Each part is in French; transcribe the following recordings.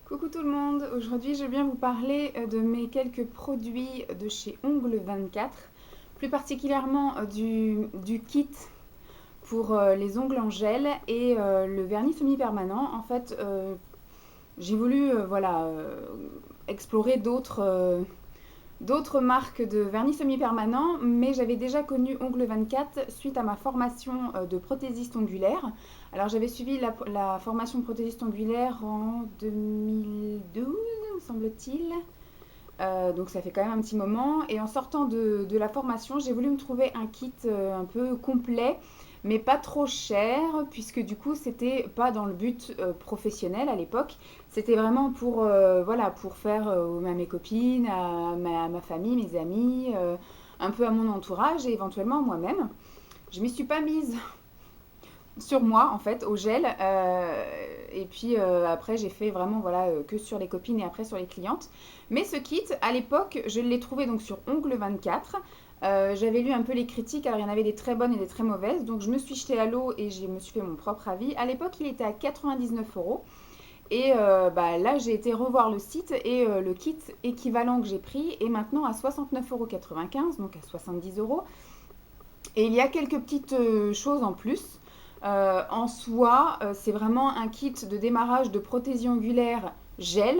Coucou tout le monde, aujourd'hui je viens vous parler de mes quelques produits de chez Ongle 24, plus particulièrement du kit pour les ongles en gel et le vernis semi-permanent. En fait, j'ai voulu explorer d'autres marques de vernis semi-permanent, mais j'avais déjà connu Ongle 24 suite à ma formation de prothésiste ongulaire. Alors j'avais suivi la formation de prothésiste ongulaire en 2012, me semble-t-il. Donc ça fait quand même un petit moment. Et en sortant de la formation, j'ai voulu me trouver un kit un peu complet, mais pas trop cher, puisque du coup c'était pas dans le but professionnel à l'époque. C'était vraiment pour faire à mes copines, à ma famille, mes amis, un peu à mon entourage et éventuellement à moi-même. Je m'y suis pas mise sur moi en fait au gel, et puis après j'ai fait vraiment que sur les copines et après sur les clientes. Mais ce kit à l'époque je l'ai trouvé donc sur Ongle 24. J'avais lu un peu les critiques, alors il y en avait des très bonnes et des très mauvaises, donc je me suis jetée à l'eau et je me suis fait mon propre avis. À l'époque il était à 99 € et là j'ai été revoir le site et le kit équivalent que j'ai pris est maintenant à 69,95 €, donc à 70 €. Et il y a quelques petites choses en plus. En soi, c'est vraiment un kit de démarrage de prothésie ongulaire gel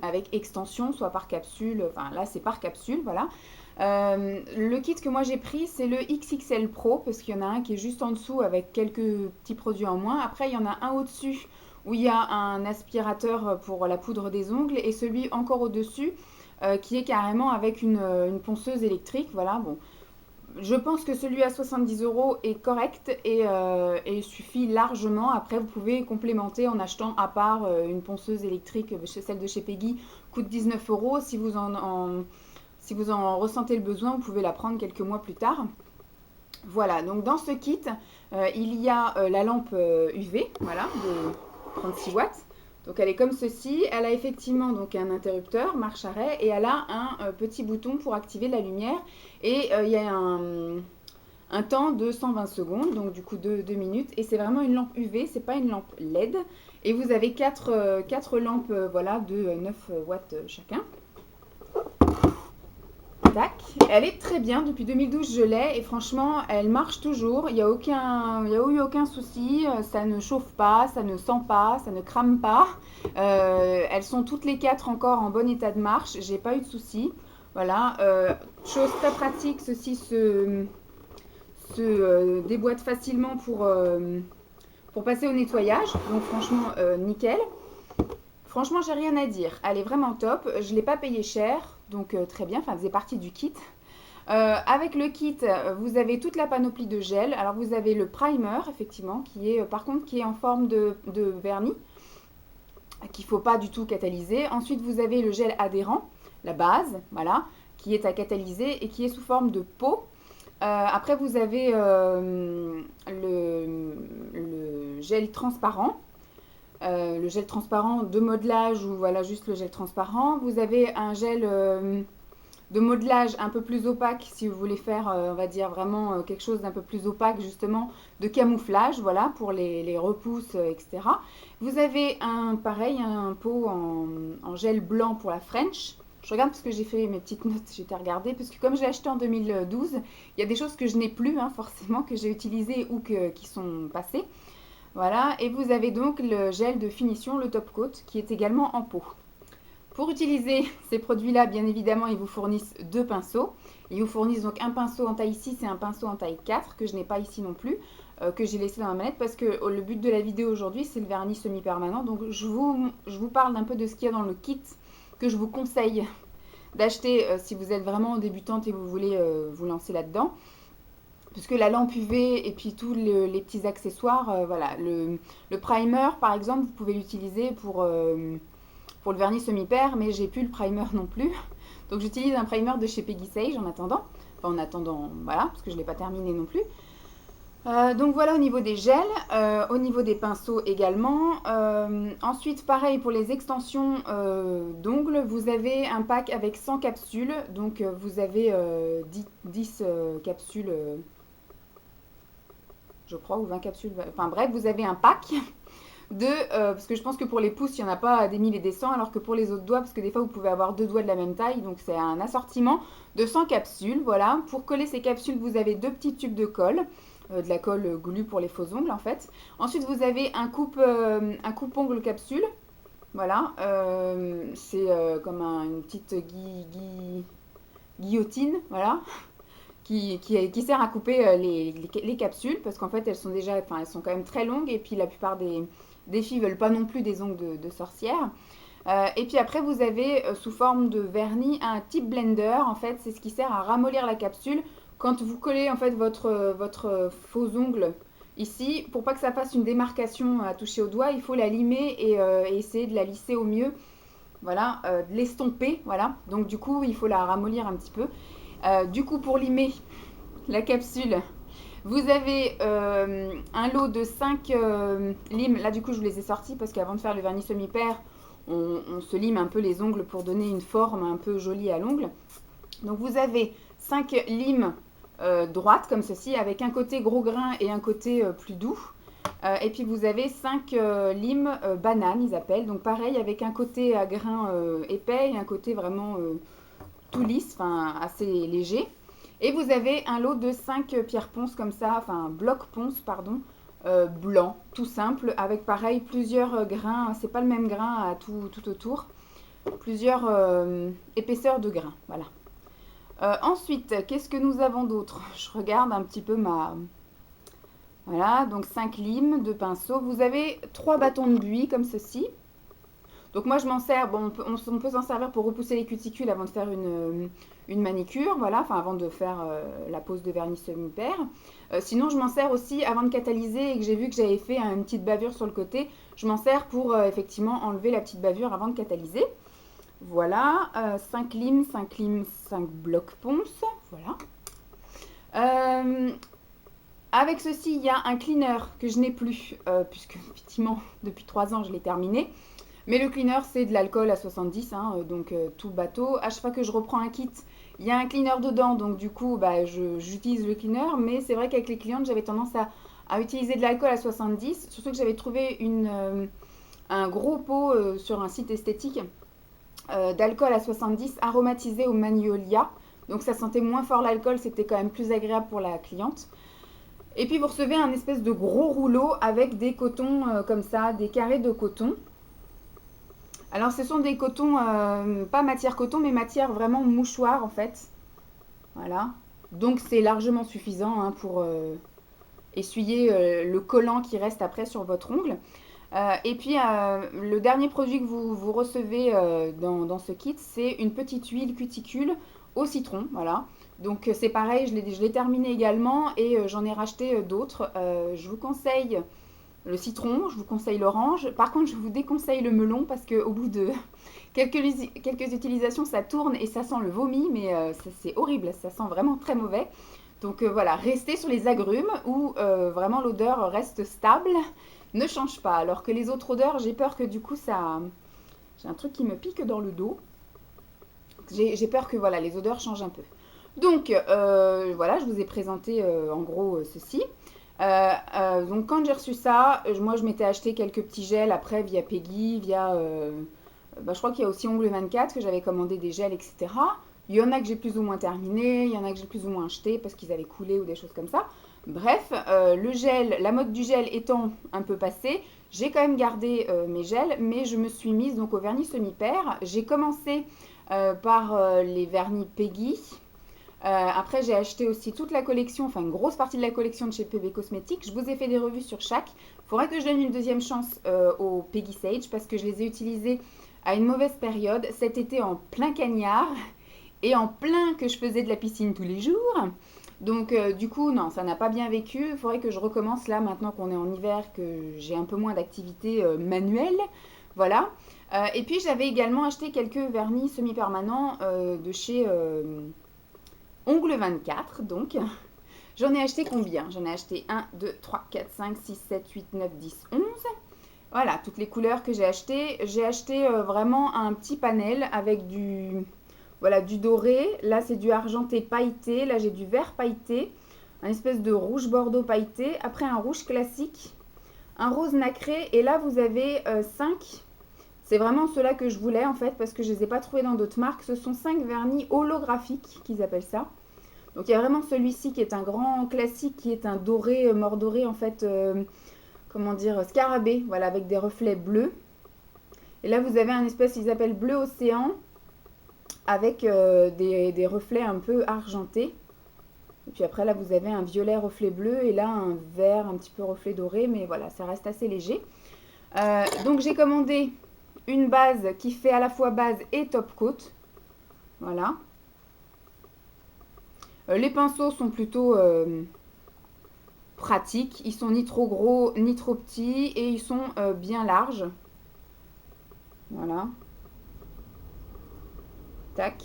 avec extension, soit par capsule, enfin là c'est par capsule, voilà. Le kit que moi j'ai pris, c'est le XXL Pro, parce qu'il y en a un qui est juste en dessous avec quelques petits produits en moins. Après, il y en a un au-dessus où il y a un aspirateur pour la poudre des ongles, et celui encore au-dessus qui est carrément avec une ponceuse électrique. Voilà, bon, je pense que celui à 70 € est correct et suffit largement. Après, vous pouvez complémenter en achetant à part une ponceuse électrique. Celle de chez Peggy coûte 19 €. Si vous en ressentez le besoin, vous pouvez la prendre quelques mois plus tard. Voilà, donc dans ce kit, il y a la lampe UV, voilà, de 36 watts. Donc elle est comme ceci. Elle a effectivement donc un interrupteur, marche-arrêt, et elle a un petit bouton pour activer la lumière. Et il y a un temps de 120 secondes, donc du coup 2 minutes. Et c'est vraiment une lampe UV, c'est pas une lampe LED. Et vous avez quatre lampes de 9 watts chacun. Tac. Elle est très bien, depuis 2012 je l'ai et franchement elle marche toujours, il n'y a eu aucun souci, ça ne chauffe pas, ça ne sent pas, ça ne crame pas. Elles sont toutes les quatre encore en bon état de marche, j'ai pas eu de souci. Voilà, chose très pratique, ceci se déboîte facilement pour passer au nettoyage, donc franchement nickel. Franchement, j'ai rien à dire. Elle est vraiment top. Je ne l'ai pas payée cher, donc très bien. Enfin, elle faisait partie du kit. Avec le kit, vous avez toute la panoplie de gel. Alors, vous avez le primer, effectivement, qui est par contre qui est en forme de vernis, qu'il ne faut pas du tout catalyser. Ensuite, vous avez le gel adhérent, la base, voilà, qui est à catalyser et qui est sous forme de pot. Après, vous avez le gel transparent. Le gel transparent de modelage ou voilà juste le gel transparent. Vous avez un gel de modelage un peu plus opaque si vous voulez faire, on va dire vraiment quelque chose d'un peu plus opaque justement, de camouflage, voilà, pour les repousses, etc. Vous avez un pot en gel blanc pour la French. Je regarde parce que j'ai fait mes petites notes, j'étais regardée, parce que comme je l'ai acheté en 2012, il y a des choses que je n'ai plus, hein, forcément, que j'ai utilisées ou qui sont passées. Voilà, et vous avez donc le gel de finition, le top coat, qui est également en pot. Pour utiliser ces produits-là, bien évidemment, ils vous fournissent deux pinceaux. Ils vous fournissent donc un pinceau en taille 6 et un pinceau en taille 4, que je n'ai pas ici non plus, que j'ai laissé dans ma manette, parce que le but de la vidéo aujourd'hui, c'est le vernis semi-permanent. Donc je vous parle un peu de ce qu'il y a dans le kit que je vous conseille d'acheter si vous êtes vraiment débutante et vous voulez vous lancer là-dedans. Puisque la lampe UV et puis tous les petits accessoires, voilà. Le primer, par exemple, vous pouvez l'utiliser pour le vernis semi-pair, mais j'ai plus le primer non plus. Donc j'utilise un primer de chez Peggy Sage en attendant. Enfin, en attendant, voilà, parce que je ne l'ai pas terminé non plus. Donc voilà au niveau des gels, au niveau des pinceaux également. Ensuite, pareil pour les extensions d'ongles, vous avez un pack avec 100 capsules. Donc vous avez 10 capsules, je crois, ou 20 capsules. Enfin bref, vous avez un pack parce que je pense que pour les pouces, il n'y en a pas des 1000 et des 100, alors que pour les autres doigts, parce que des fois, vous pouvez avoir deux doigts de la même taille, donc c'est un assortiment de 100 capsules, voilà. Pour coller ces capsules, vous avez deux petits tubes de colle, de la colle glue pour les faux ongles, en fait. Ensuite, vous avez un coupe-ongle capsule, voilà. C'est comme une petite guillotine, voilà, qui sert à couper les capsules, parce qu'en fait, elles sont déjà, enfin, elles sont quand même très longues, et puis la plupart des filles veulent pas non plus des ongles de sorcière. Et puis après, vous avez sous forme de vernis un tip blender. En fait, c'est ce qui sert à ramollir la capsule quand vous collez en fait votre faux ongle ici. Pour pas que ça fasse une démarcation à toucher au doigt, il faut la limer et essayer de la lisser au mieux. Voilà, de l'estomper. Voilà. Donc du coup, il faut la ramollir un petit peu. Du coup, pour limer la capsule, vous avez un lot de 5 limes. Là, du coup, je vous les ai sortis parce qu'avant de faire le vernis semi-pair, on se lime un peu les ongles pour donner une forme un peu jolie à l'ongle. Donc, vous avez 5 limes droites comme ceci, avec un côté gros grain et un côté plus doux. Et puis, vous avez 5 limes bananes, ils appellent. Donc, pareil, avec un côté à grain épais et un côté vraiment tout lisse, enfin assez léger. Et vous avez un lot de 5 pierres ponces comme ça, enfin blocs ponces, pardon, blancs, tout simple, avec pareil plusieurs grains, c'est pas le même grain à tout autour, plusieurs épaisseurs de grains, voilà. Ensuite, qu'est-ce que nous avons d'autre? Je regarde un petit peu ma... Voilà, donc 5 limes, 2 pinceaux. Vous avez 3 bâtons de buis comme ceci. Donc moi je m'en sers, bon, on peut s'en servir pour repousser les cuticules avant de faire une manicure, voilà, enfin avant de faire la pose de vernis semi-pair. Sinon je m'en sers aussi avant de catalyser et que j'ai vu que j'avais fait une petite bavure sur le côté, je m'en sers pour effectivement enlever la petite bavure avant de catalyser. Voilà, 5 limes, 5 blocs ponce, voilà. Avec ceci, il y a un cleaner que je n'ai plus, puisque effectivement depuis 3 ans je l'ai terminé. Mais le cleaner, c'est de l'alcool à 70, hein, donc tout bateau. À chaque fois que je reprends un kit, il y a un cleaner dedans, donc du coup, bah, j'utilise le cleaner. Mais c'est vrai qu'avec les clientes, j'avais tendance à utiliser de l'alcool à 70, surtout que j'avais trouvé un gros pot sur un site esthétique d'alcool à 70 aromatisé au magnolia. Donc ça sentait moins fort l'alcool, c'était quand même plus agréable pour la cliente. Et puis vous recevez un espèce de gros rouleau avec des cotons comme ça, des carrés de coton. Alors ce sont des cotons, pas matière coton, mais matière vraiment mouchoir en fait. Voilà. Donc c'est largement suffisant hein, pour essuyer le collant qui reste après sur votre ongle. Et puis le dernier produit que vous recevez dans ce kit, c'est une petite huile cuticule au citron. Voilà. Donc c'est pareil, je l'ai terminé également et j'en ai racheté d'autres. Je vous conseille le citron, je vous conseille l'orange. Par contre, je vous déconseille le melon parce qu'au bout de quelques utilisations, ça tourne et ça sent le vomi, mais c'est horrible, ça sent vraiment très mauvais. Donc voilà, restez sur les agrumes où vraiment l'odeur reste stable, ne change pas. Alors que les autres odeurs, j'ai peur que du coup ça... J'ai un truc qui me pique dans le dos. J'ai peur que voilà, les odeurs changent un peu. Donc voilà, je vous ai présenté en gros ceci. Donc quand j'ai reçu ça, moi je m'étais acheté quelques petits gels après via Peggy, via... je crois qu'il y a aussi Ongle 24 que j'avais commandé des gels, etc. Il y en a que j'ai plus ou moins terminé, il y en a que j'ai plus ou moins acheté parce qu'ils avaient coulé ou des choses comme ça. Bref, le gel, la mode du gel étant un peu passée, j'ai quand même gardé mes gels, mais je me suis mise donc au vernis semi-pair. J'ai commencé par les vernis Peggy. Après, j'ai acheté aussi toute la collection, enfin une grosse partie de la collection de chez PB Cosmetics. Je vous ai fait des revues sur chaque. Il faudra que je donne une deuxième chance aux Peggy Sage parce que je les ai utilisés à une mauvaise période. Cet été en plein cagnard et en plein que je faisais de la piscine tous les jours. Donc du coup, non, ça n'a pas bien vécu. Il faudrait que je recommence là maintenant qu'on est en hiver, que j'ai un peu moins d'activité manuelle. Voilà. Et puis j'avais également acheté quelques vernis semi-permanents de chez... Ongle 24, donc. J'en ai acheté combien? J'en ai acheté 1, 2, 3, 4, 5, 6, 7, 8, 9, 10, 11. Voilà, toutes les couleurs que j'ai achetées. J'ai acheté vraiment un petit panel avec voilà, du doré. Là, c'est du argenté pailleté. Là, j'ai du vert pailleté. Un espèce de rouge bordeaux pailleté. Après, un rouge classique. un rose nacré. Et là, vous avez 5. C'est vraiment ceux-là que je voulais en fait parce que je ne les ai pas trouvés dans d'autres marques. Ce sont 5 vernis holographiques qu'ils appellent ça. Donc il y a vraiment celui-ci qui est un grand classique, qui est un doré, mordoré en fait, comment dire, scarabée, voilà, avec des reflets bleus. Et là vous avez un espèce, ils appellent bleu océan, avec des reflets un peu argentés. Et puis après là vous avez un violet reflet bleu et là un vert un petit peu reflet doré, mais voilà, ça reste assez léger. Donc j'ai commandé une base qui fait à la fois base et top coat. Voilà. Les pinceaux sont plutôt pratiques. Ils sont ni trop gros ni trop petits et ils sont bien larges. Voilà. Tac.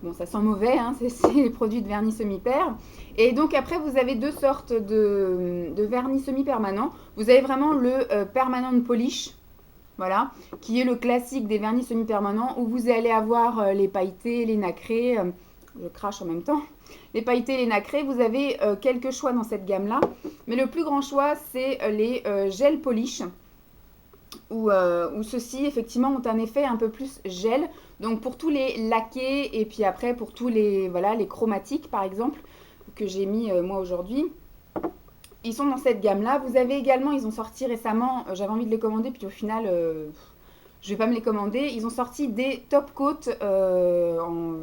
Bon, ça sent mauvais, hein, c'est les produits de vernis semi-per. Et donc après, vous avez deux sortes de vernis semi-permanent. Vous avez vraiment le permanent polish, voilà, qui est le classique des vernis semi-permanents où vous allez avoir les pailletés, les nacrés. Je crache en même temps. Les pailletés, les nacrés, vous avez quelques choix dans cette gamme-là. Mais le plus grand choix, c'est les gel polish. Où ceux-ci, effectivement, ont un effet un peu plus gel. Donc pour tous les laqués et puis après pour tous les, voilà, les chromatiques, par exemple, que j'ai mis moi aujourd'hui. Ils sont dans cette gamme-là. Vous avez également, ils ont sorti récemment, j'avais envie de les commander, puis au final, je ne vais pas me les commander. Ils ont sorti des top coats en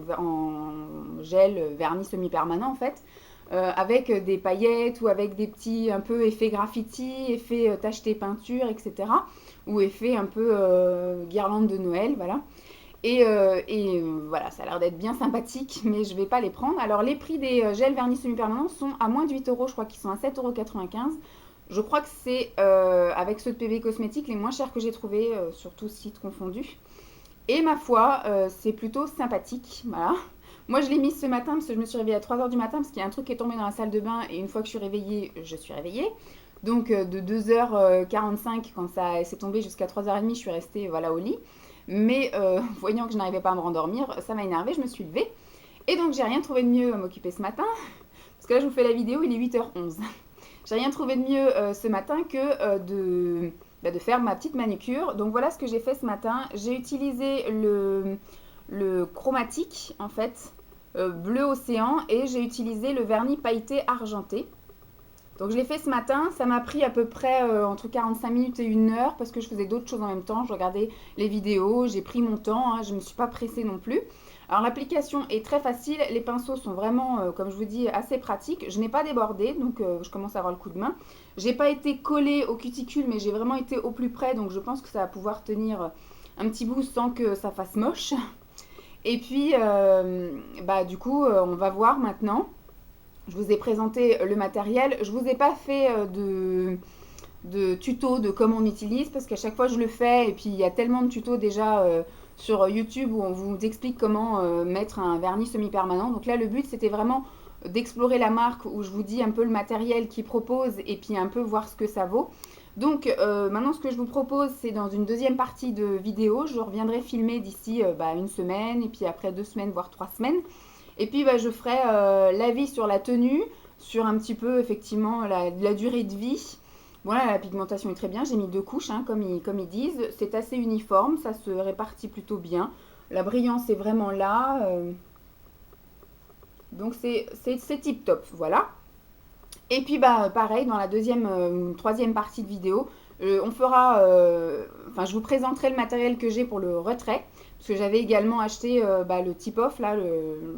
gel vernis semi-permanent en fait, avec des paillettes ou avec des petits un peu effets graffiti, effets tacheté peinture, etc. Ou effets un peu guirlande de Noël, voilà. Voilà, ça a l'air d'être bien sympathique, mais je ne vais pas les prendre. Alors les prix des gels vernis semi-permanents sont à moins de 8 euros, je crois qu'ils sont à 7,95 €. Je crois que c'est avec ceux de PB Cosmétiques les moins chers que j'ai trouvés, sur tous sites confondus. Et ma foi, c'est plutôt sympathique, voilà. Moi je l'ai mis ce matin parce que je me suis réveillée à 3 h du matin parce qu'il y a un truc qui est tombé dans la salle de bain et une fois que je suis réveillée. Donc de 2h45 quand ça s'est tombé jusqu'à 3h30, je suis restée voilà, au lit. Mais voyant que je n'arrivais pas à me rendormir, ça m'a énervée, je me suis levée. Et donc j'ai rien trouvé de mieux à m'occuper ce matin. Parce que là je vous fais la vidéo, il est 8h11. J'ai rien trouvé de mieux ce matin que de faire ma petite manucure. Donc voilà ce que j'ai fait ce matin. J'ai utilisé le chromatique en fait, bleu océan, et j'ai utilisé le vernis pailleté argenté. Donc je l'ai fait ce matin, ça m'a pris à peu près entre 45 minutes et 1 heure parce que je faisais d'autres choses en même temps, je regardais les vidéos, j'ai pris mon temps, hein, je ne me suis pas pressée non plus. Alors l'application est très facile, les pinceaux sont vraiment, comme je vous dis, assez pratiques. Je n'ai pas débordé, donc je commence à avoir le coup de main. J'ai pas été collée au cuticule, mais j'ai vraiment été au plus près, donc je pense que ça va pouvoir tenir un petit bout sans que ça fasse moche. Et puis, du coup, on va voir maintenant. Je vous ai présenté le matériel. Je ne vous ai pas fait de tuto de comment on utilise parce qu'à chaque fois je le fais et puis il y a tellement de tutos déjà sur YouTube où on vous explique comment mettre un vernis semi-permanent. Donc là le but c'était vraiment d'explorer la marque où je vous dis un peu le matériel qu'ils proposent et puis un peu voir ce que ça vaut. Donc maintenant ce que je vous propose c'est dans une deuxième partie de vidéo, je reviendrai filmer d'ici une semaine et puis après 2 semaines voire 3 semaines. Et puis je ferai l'avis sur la tenue, sur un petit peu effectivement la durée de vie. Voilà, la pigmentation est très bien, j'ai mis 2 couches hein, comme ils disent. C'est assez uniforme, ça se répartit plutôt bien. La brillance est vraiment là. Donc c'est tip top, voilà. Et puis pareil, dans la troisième partie de vidéo, on fera, je vous présenterai le matériel que j'ai pour le retrait. Parce que j'avais également acheté le tip-off, là,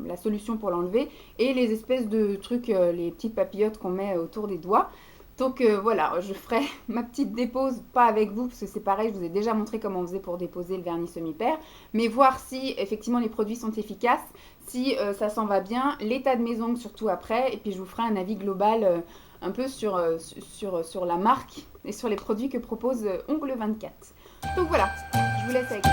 la solution pour l'enlever, et les espèces de trucs, les petites papillotes qu'on met autour des doigts. Donc voilà, je ferai ma petite dépose, pas avec vous, parce que c'est pareil, je vous ai déjà montré comment on faisait pour déposer le vernis semi-per, mais voir si effectivement les produits sont efficaces, si ça s'en va bien, l'état de mes ongles surtout après, et puis je vous ferai un avis global un peu sur la marque et sur les produits que propose Ongle 24. Donc voilà, je vous laisse avec ça.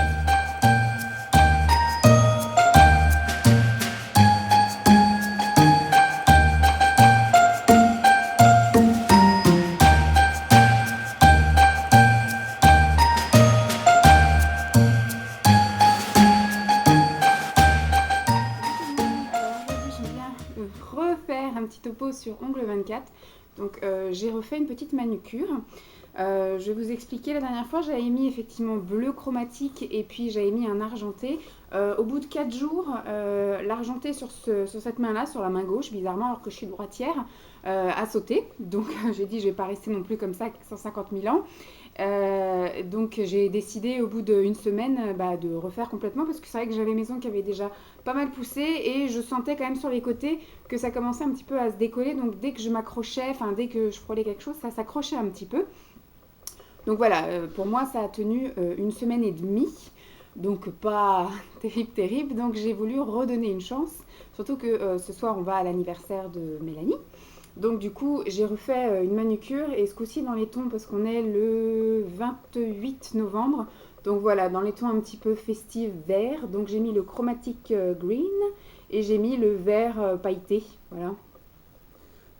Refaire un petit topo sur Ongle 24. Donc j'ai refait une petite manucure. Je vais vous expliquer, la dernière fois j'avais mis effectivement bleu chromatique et puis j'avais mis un argenté. Au bout de 4 jours, l'argenté sur cette main-là, sur la main gauche, bizarrement alors que je suis droitière, a sauté. Donc j'ai dit je vais pas rester non plus comme ça 150 000 ans. Donc j'ai décidé au bout d'une semaine de refaire complètement parce que c'est vrai que j'avais mes ongles qui avaient déjà pas mal poussé et je sentais quand même sur les côtés que ça commençait un petit peu à se décoller. Donc dès que je m'accrochais, enfin dès que je frôlais quelque chose, ça s'accrochait un petit peu. Donc voilà, pour moi ça a tenu une semaine et demie, donc pas terrible. Donc j'ai voulu redonner une chance, surtout que ce soir on va à l'anniversaire de Mélanie. Donc du coup j'ai refait une manucure et ce coup-ci dans les tons parce qu'on est le 28 novembre. Donc voilà, dans les tons un petit peu festifs vert. Donc j'ai mis le chromatique green et j'ai mis le vert pailleté. Voilà.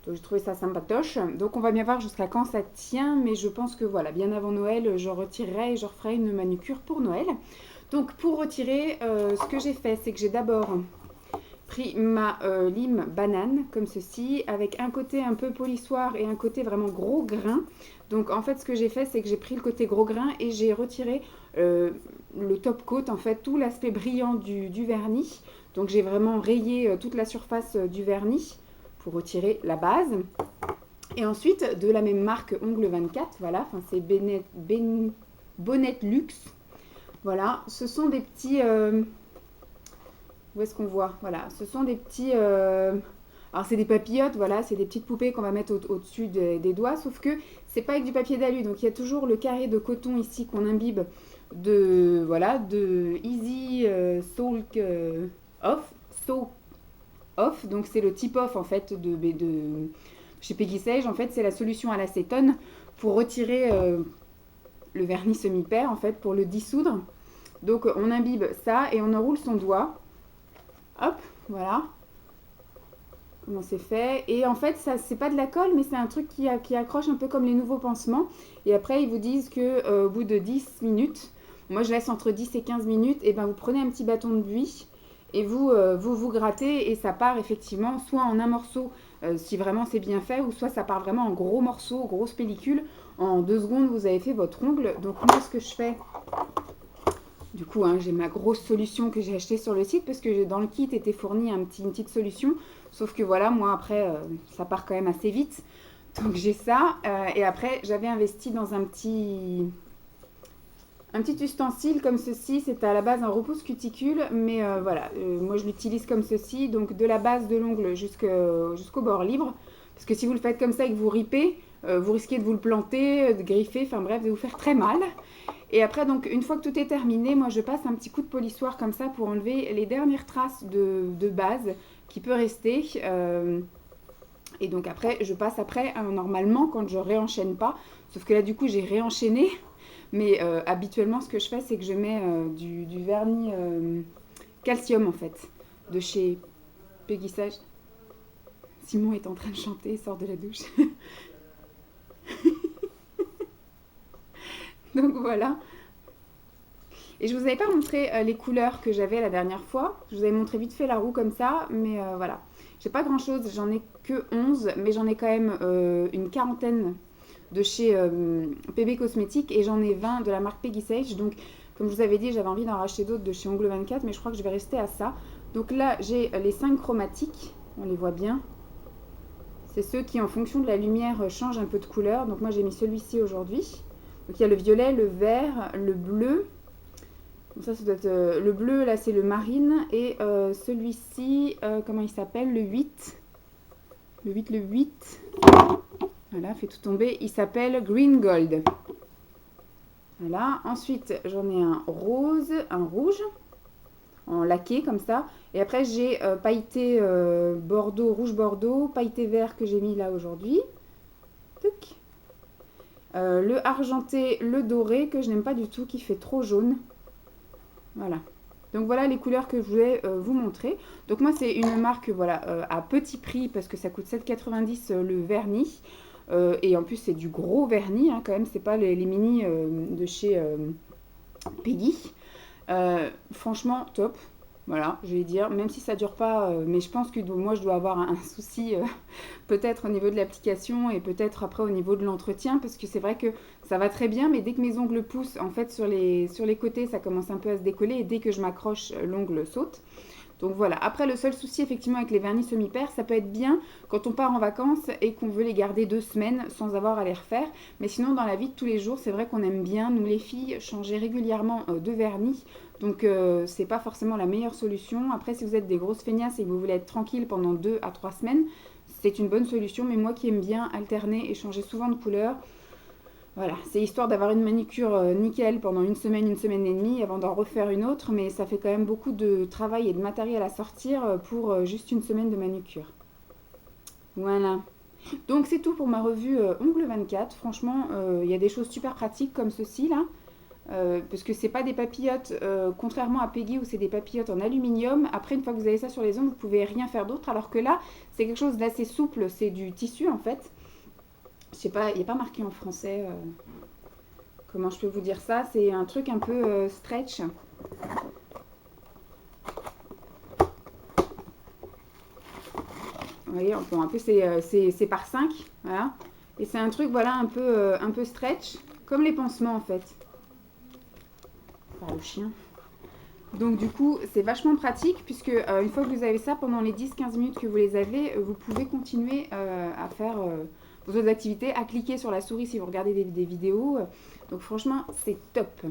Donc j'ai trouvé ça sympatoche. Donc on va bien voir jusqu'à quand ça tient, mais je pense que voilà, bien avant Noël, je retirerai et je referai une manucure pour Noël. Donc pour retirer, ce que j'ai fait, c'est que j'ai d'abord pris ma lime banane, comme ceci, avec un côté un peu polissoir et un côté vraiment gros grain. Donc en fait, ce que j'ai fait, c'est que j'ai pris le côté gros grain et j'ai retiré le top coat, en fait, tout l'aspect brillant du vernis. Donc j'ai vraiment rayé toute la surface du vernis pour retirer la base. Et ensuite, de la même marque Ongle 24, voilà, enfin c'est Bonnet Luxe. Voilà, ce sont des petits... où est-ce qu'on voit? Voilà, ce sont des petits... alors c'est des papillotes, voilà, c'est des petites poupées qu'on va mettre au-dessus des doigts, sauf que c'est pas avec du papier d'alu, donc il y a toujours le carré de coton ici qu'on imbibe de Easy Soak Off, Soak Off, donc c'est le tip off en fait de chez Peggy Sage. En fait c'est la solution à l'acétone pour retirer le vernis semi-pair en fait, pour le dissoudre. Donc on imbibe ça et on enroule son doigt, hop, voilà comment c'est fait. Et en fait ça c'est pas de la colle, mais c'est un truc qui accroche un peu comme les nouveaux pansements. Et après ils vous disent que au bout de 10 minutes, moi je laisse entre 10 et 15 minutes, et ben vous prenez un petit bâton de buis et vous grattez et ça part effectivement soit en un morceau si vraiment c'est bien fait, ou soit ça part vraiment en gros morceaux, grosse pellicule. En 2 secondes vous avez fait votre ongle. Donc moi ce que je fais, du coup j'ai ma grosse solution que j'ai achetée sur le site parce que dans le kit était fournie une petite solution, sauf que voilà, moi après ça part quand même assez vite, donc j'ai ça. Et après j'avais investi dans un petit ustensile comme ceci. C'est à la base un repousse cuticule, mais voilà, moi je l'utilise comme ceci, donc de la base de l'ongle jusqu'au bord libre, parce que si vous le faites comme ça et que vous ripez, vous risquez de vous le planter, de griffer, enfin bref, de vous faire très mal. Et après, donc une fois que tout est terminé, moi je passe un petit coup de polissoir comme ça pour enlever les dernières traces de base qui peut rester. Et donc après, je passe normalement quand je réenchaîne pas, sauf que là du coup j'ai réenchaîné. Mais habituellement, ce que je fais, c'est que je mets du vernis calcium, en fait, de chez Peggy Sage. Simon est en train de chanter, il sort de la douche. Donc voilà. Et je vous avais pas montré les couleurs que j'avais la dernière fois. Je vous avais montré vite fait la roue comme ça, mais voilà. J'ai pas grand chose, j'en ai que 11, mais j'en ai quand même une quarantaine de chez PB Cosmétiques et j'en ai 20 de la marque Peggy Sage. Donc comme je vous avais dit, j'avais envie d'en racheter d'autres de chez Ongle 24, mais je crois que je vais rester à ça. Donc là j'ai les 5 chromatiques, on les voit bien. C'est ceux qui en fonction de la lumière changent un peu de couleur. Donc moi j'ai mis celui-ci aujourd'hui. Donc il y a le violet, le vert, le bleu. Donc ça doit être le bleu, là c'est le marine. Et celui-ci, comment il s'appelle? Le 8. Le 8. Voilà, fait tout tomber. Il s'appelle Green Gold. Voilà. Ensuite, j'en ai un rose, un rouge, en laqué comme ça. Et après, j'ai pailleté bordeaux, rouge bordeaux, pailleté vert que j'ai mis là aujourd'hui. Le argenté, le doré que je n'aime pas du tout, qui fait trop jaune. Voilà. Donc voilà les couleurs que je voulais vous montrer. Donc moi c'est une marque voilà, à petit prix parce que ça coûte 7,90 le vernis. Et en plus c'est du gros vernis hein, quand même, c'est pas les mini de chez Peggy. Franchement top. Voilà, je vais dire, même si ça dure pas, mais je pense que moi je dois avoir un souci peut-être au niveau de l'application et peut-être après au niveau de l'entretien, parce que c'est vrai que ça va très bien, mais dès que mes ongles poussent, en fait sur les côtés, ça commence un peu à se décoller et dès que je m'accroche, l'ongle saute. Donc voilà. Après, le seul souci effectivement avec les vernis semi-pairs, ça peut être bien quand on part en vacances et qu'on veut les garder 2 semaines sans avoir à les refaire. Mais sinon, dans la vie de tous les jours, c'est vrai qu'on aime bien, nous les filles, changer régulièrement de vernis. Donc c'est pas forcément la meilleure solution. Après, si vous êtes des grosses feignasses et que vous voulez être tranquille pendant 2 à 3 semaines, c'est une bonne solution. Mais moi qui aime bien alterner et changer souvent de couleur, voilà, c'est histoire d'avoir une manicure nickel pendant une semaine et demie avant d'en refaire une autre, mais ça fait quand même beaucoup de travail et de matériel à sortir pour juste une semaine de manucure. Voilà. Donc c'est tout pour ma revue Ongle 24. Franchement, il y a des choses super pratiques comme ceci là. Parce que c'est pas des papillotes, contrairement à Peggy où c'est des papillotes en aluminium. Après, une fois que vous avez ça sur les ongles, vous pouvez rien faire d'autre. Alors que là, c'est quelque chose d'assez souple, c'est du tissu en fait. Je sais pas, il n'y a pas marqué en français. Comment je peux vous dire ça? C'est un truc un peu stretch. Vous voyez, bon, un peu c'est par 5, voilà. Et c'est un truc, voilà, un peu stretch, comme les pansements en fait. Par le chien. Donc du coup, c'est vachement pratique puisque une fois que vous avez ça, pendant les 10-15 minutes que vous les avez, vous pouvez continuer à faire vos autres activités, à cliquer sur la souris si vous regardez des vidéos. Donc franchement, c'est top.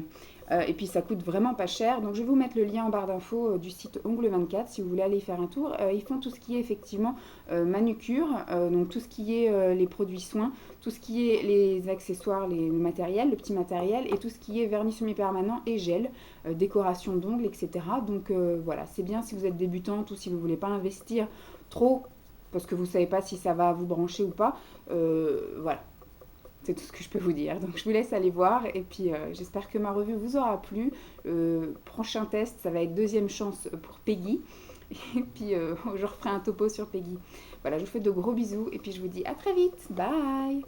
Et puis ça coûte vraiment pas cher. Donc je vais vous mettre le lien en barre d'infos du site Ongle 24 si vous voulez aller y faire un tour. Ils font tout ce qui est effectivement manucure, donc tout ce qui est les produits soins, tout ce qui est les accessoires, le matériel, le petit matériel, et tout ce qui est vernis semi-permanent et gel, décoration d'ongles, etc. Donc voilà, c'est bien si vous êtes débutante ou si vous ne voulez pas investir trop parce que vous ne savez pas si ça va vous brancher ou pas. Voilà, c'est tout ce que je peux vous dire. Donc je vous laisse aller voir et puis j'espère que ma revue vous aura plu. Prochain test, ça va être deuxième chance pour Peggy. Et puis je referai un topo sur Peggy. Voilà, je vous fais de gros bisous et puis je vous dis à très vite. Bye!